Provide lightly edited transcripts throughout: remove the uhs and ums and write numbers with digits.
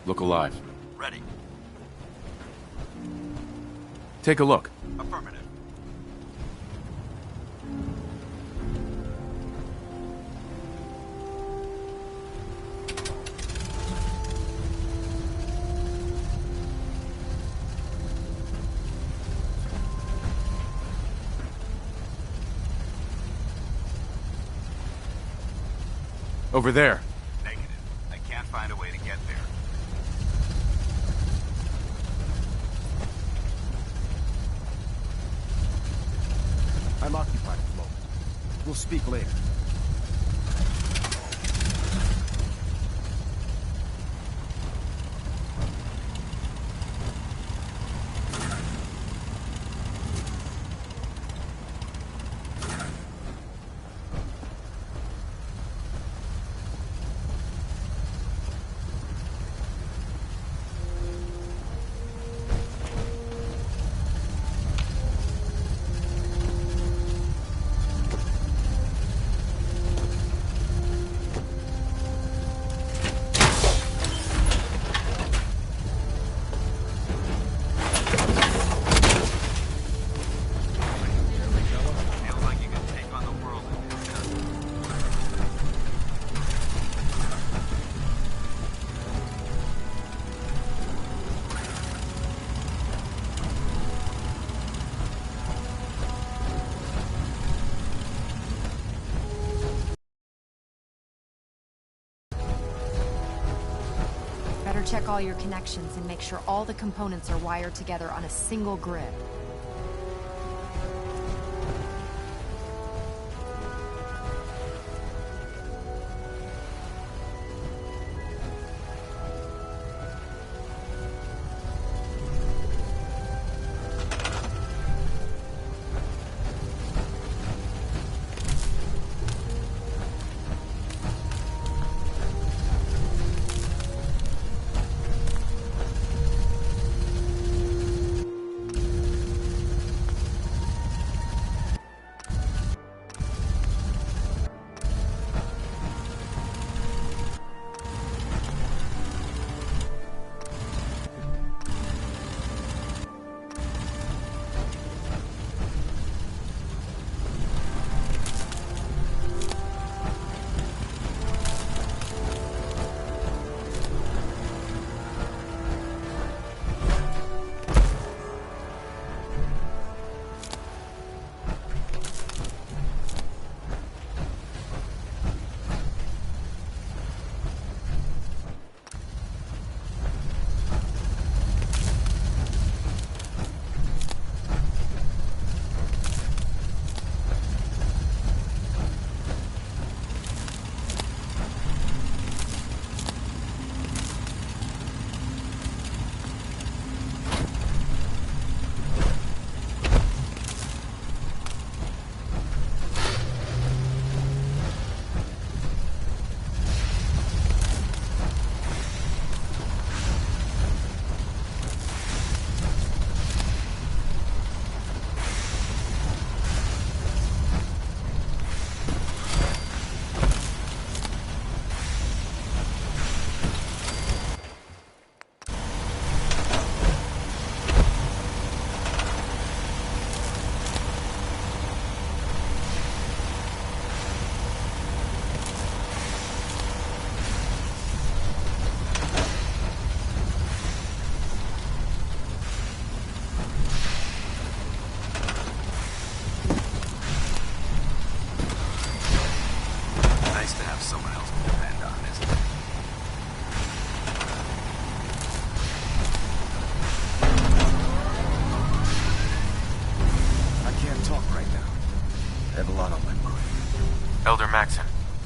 Look alive. Ready. Take a look. Affirmative. Over there. Negative. I can't find a way to get there. I'm occupied at the moment. We'll speak later. Check all your connections and make sure all the components are wired together on a single grid.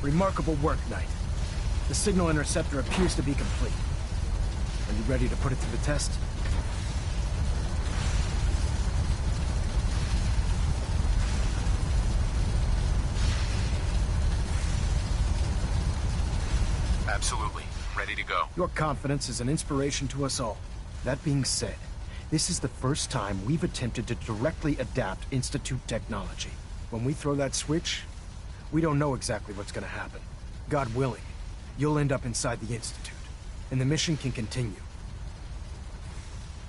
Remarkable work, Knight. The signal interceptor appears to be complete. Are you ready to put it to the test? Absolutely. Ready to go. Your confidence is an inspiration to us all. That being said, this is the first time we've attempted to directly adapt Institute technology. When we throw that switch, we don't know exactly what's gonna happen. God willing, you'll end up inside the Institute. and the mission can continue.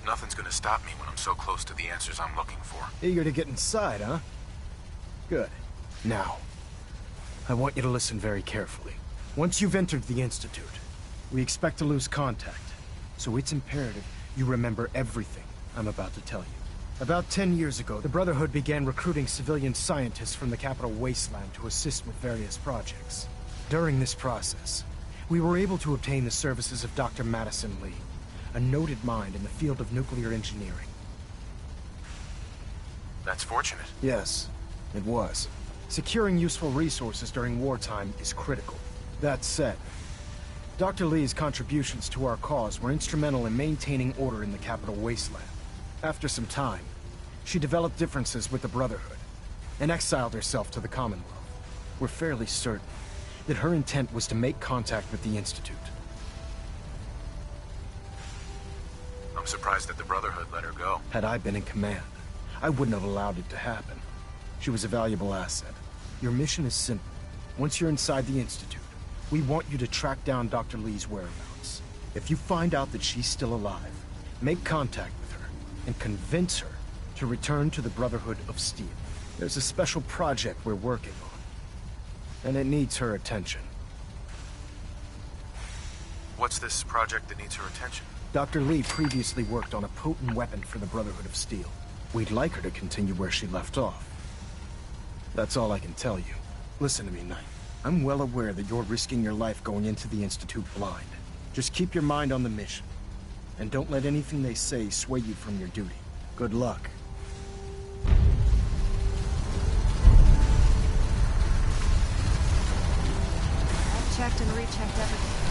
Nothing's gonna stop me when I'm so close to the answers I'm looking for. Eager to get inside, huh? Good. Now, I want you to listen very carefully. Once you've entered the Institute, we expect to lose contact, so it's imperative you remember everything I'm about to tell you. About 10 years ago, the Brotherhood began recruiting civilian scientists from the capital wasteland to assist with various projects. During this process, we were able to obtain the services of Dr. Madison Lee, a noted mind in the field of nuclear engineering. That's fortunate. Yes, it was. Securing useful resources during wartime is critical. That said, Dr. Lee's contributions to our cause were instrumental in maintaining order in the capital wasteland. After some time, she developed differences with the Brotherhood and exiled herself to the Commonwealth. We're fairly certain that her intent was to make contact with the Institute. I'm surprised that the Brotherhood let her go. Had I been in command, I wouldn't have allowed it to happen. She was a valuable asset. Your mission is simple. Once you're inside the Institute, we want you to track down Dr. Lee's whereabouts. If you find out that she's still alive, make contact with her and convince her to return to the Brotherhood of Steel. There's a special project we're working on, and it needs her attention. What's this project that needs her attention? Dr. Lee previously worked on a potent weapon for the Brotherhood of Steel. We'd like her to continue where she left off. That's all I can tell you. Listen to me, Knight. I'm well aware that you're risking your life going into the Institute blind. Just keep your mind on the mission. And don't let anything they say sway you from your duty. Good luck. I've checked and rechecked everything.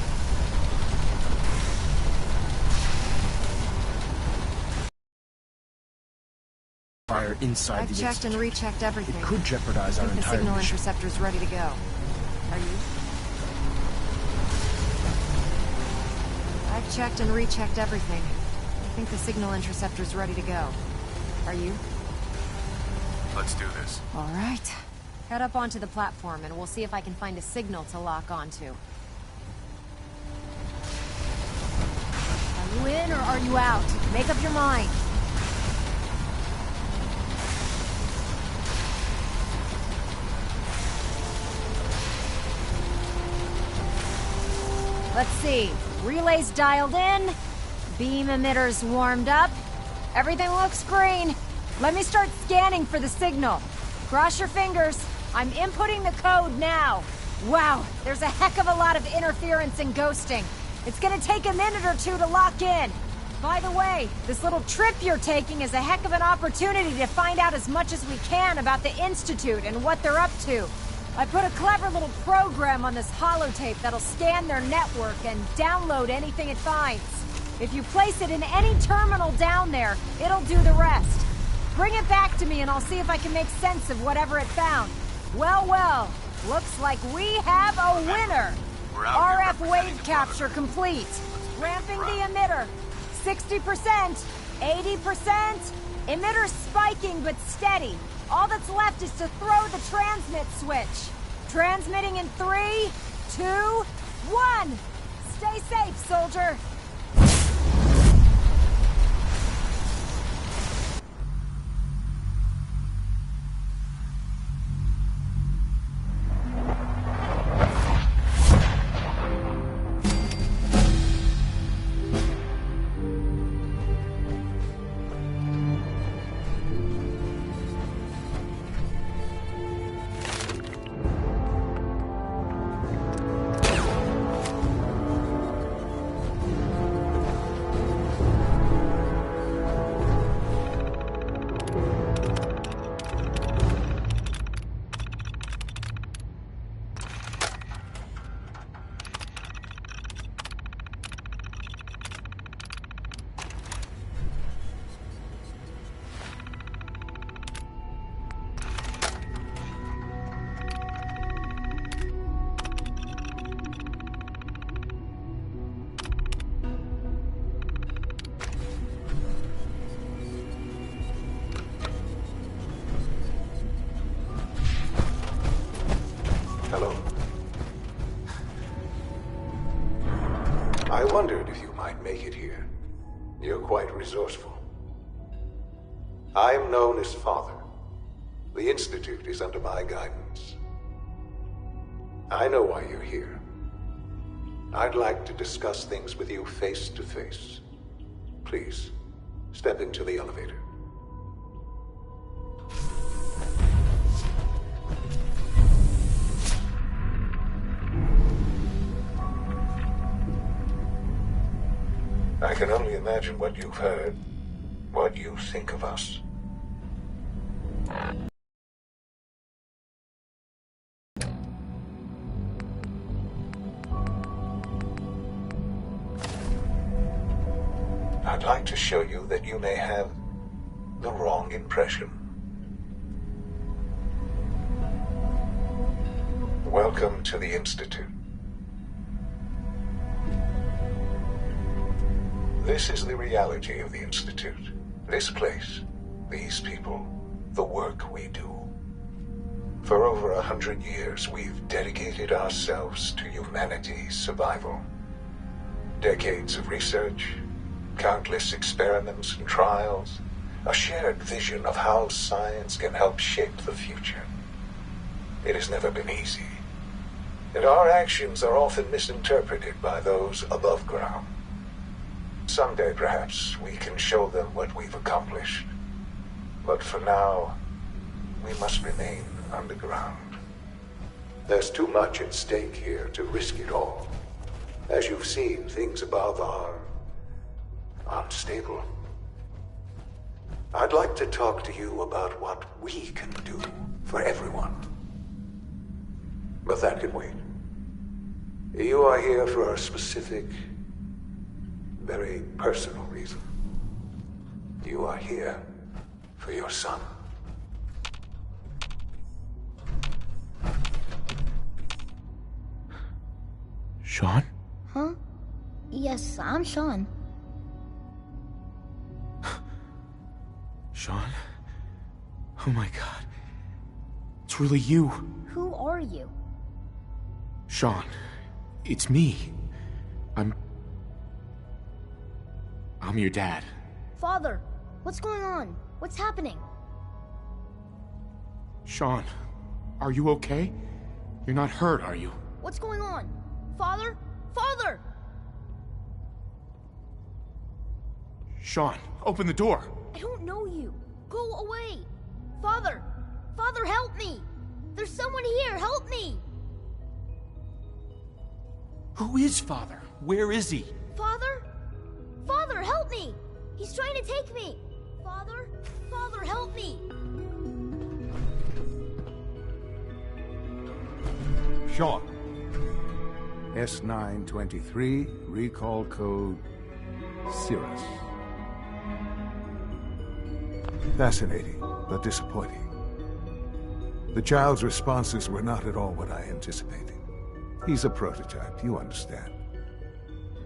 Fire inside I've the checked and Institute. rechecked everything. It could jeopardize our I think the entire signal mission. interceptor's ready to go. Are you? I've checked and rechecked everything. I think the signal interceptor's ready to go. Are you? Let's do this. All right. Head up onto the platform and we'll see if I can find a signal to lock onto. Are you in or are you out? Make up your mind. Let's see. Relays dialed in. Beam emitters warmed up. Everything looks green. Let me start scanning for the signal. Cross your fingers. I'm inputting the code now. Wow, there's a heck of a lot of interference and ghosting. It's gonna take a minute or two to lock in. By the way, this little trip you're taking is a heck of an opportunity to find out as much as we can about the Institute and what they're up to. I put a clever little program on this holotape that'll scan their network and download anything it finds. If you place it in any terminal down there, it'll do the rest. Bring it back to me and I'll see if I can make sense of whatever it found. Well, well, looks like we have a winner. We're out here RF representing wave the capture Brotherhood. complete. Ramping the emitter. 60%, 80%. Emitter spiking but steady. All that's left is to throw the transmit switch. Transmitting in 3, 2, 1. Stay safe, soldier. I wondered if you might make it here. You're quite resourceful. I'm known as Father. The Institute is under my guidance. I know why you're here. I'd like to discuss things with you face to face. Please, step into the elevator. I can only imagine what you've heard, what you think of us. I'd like to show you that you may have the wrong impression. Welcome to the Institute. This is the reality of the Institute. This place, these people, the work we do. For over 100 years, we've dedicated ourselves to humanity's survival. Decades of research, countless experiments and trials, a shared vision of how science can help shape the future. It has never been easy, and our actions are often misinterpreted by those above ground. Someday, perhaps, we can show them what we've accomplished. But for now, we must remain underground. There's too much at stake here to risk it all. As you've seen, things above are unstable. I'd like to talk to you about what we can do for everyone. But that can wait. You are here for a specific, very personal reason. You are here for your son. Sean? Huh? Yes, I'm Sean. Sean? Oh my god. It's really you. Who are you? Sean, it's me. I'm your dad. Father, what's going on? What's happening? Sean, are you okay? You're not hurt, are you? What's going on? Father? Father! Sean, open the door. I don't know you. Go away. Father! Father, help me! There's someone here, help me! Who is Father? Where is he? Father? Father, help me! He's trying to take me! Father? Father, help me! Sean. S923, recall code Cirrus. Fascinating, but disappointing. The child's responses were not at all what I anticipated. He's a prototype, you understand.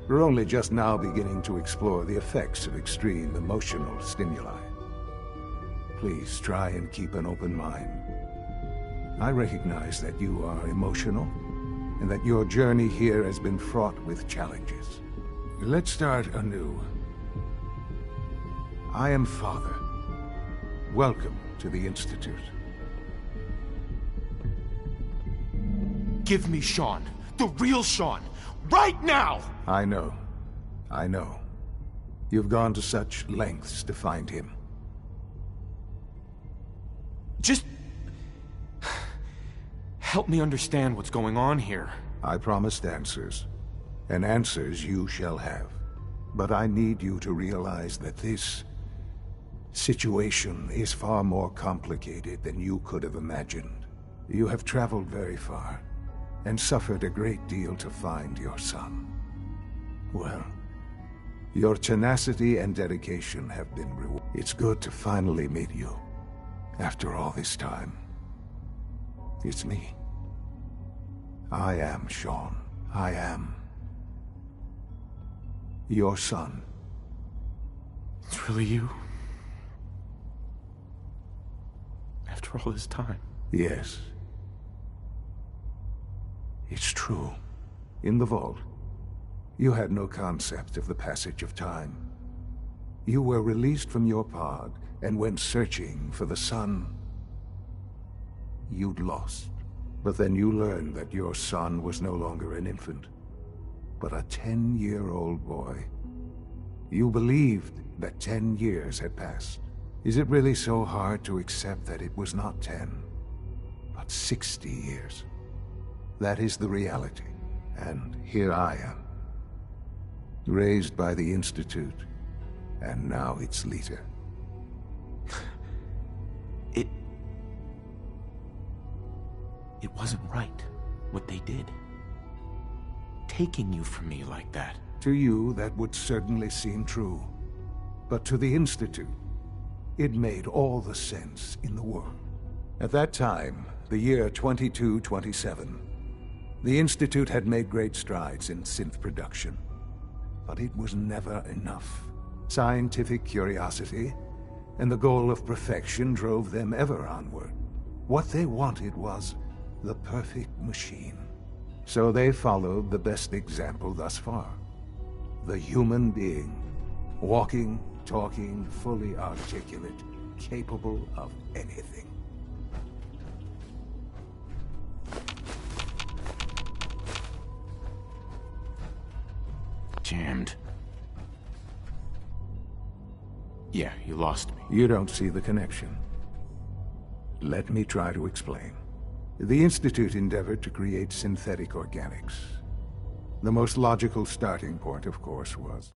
We're only just now beginning to explore the effects of extreme emotional stimuli. Please try and keep an open mind. I recognize that you are emotional, and that your journey here has been fraught with challenges. Let's start anew. I am Father. Welcome to the Institute. Give me Sean. The real Sean. Right now! I know. I know. You've gone to such lengths to find him. Just help me understand what's going on here. I promised answers, and answers you shall have. But I need you to realize that this situation is far more complicated than you could have imagined. You have traveled very far, and suffered a great deal to find your son. Well, your tenacity and dedication have been rewarded. It's good to finally meet you. After all this time, it's me. I am Sean. I am your son. It's really you? After all this time? Yes. It's true. In the vault, You had no concept of the passage of time. You were released from your pod and went searching for the son you'd lost. But then you learned that your son was no longer an infant, but a 10-year-old boy. You believed that 10 years had passed. Is it really so hard to accept that it was not 10, but 60 years? That is the reality, and here I am, raised by the Institute, and now its leader. It wasn't right, what they did. Taking you from me like that. To you, that would certainly seem true. But to the Institute, it made all the sense in the world. At that time, the year 2227, the Institute had made great strides in synth production. But it was never enough. Scientific curiosity and the goal of perfection drove them ever onward. What they wanted was the perfect machine. So they followed the best example thus far. The human being. Walking, talking, fully articulate, capable of anything. Jammed. Yeah, you lost me. You don't see the connection. Let me try to explain. The Institute endeavored to create synthetic organics. The most logical starting point, of course, was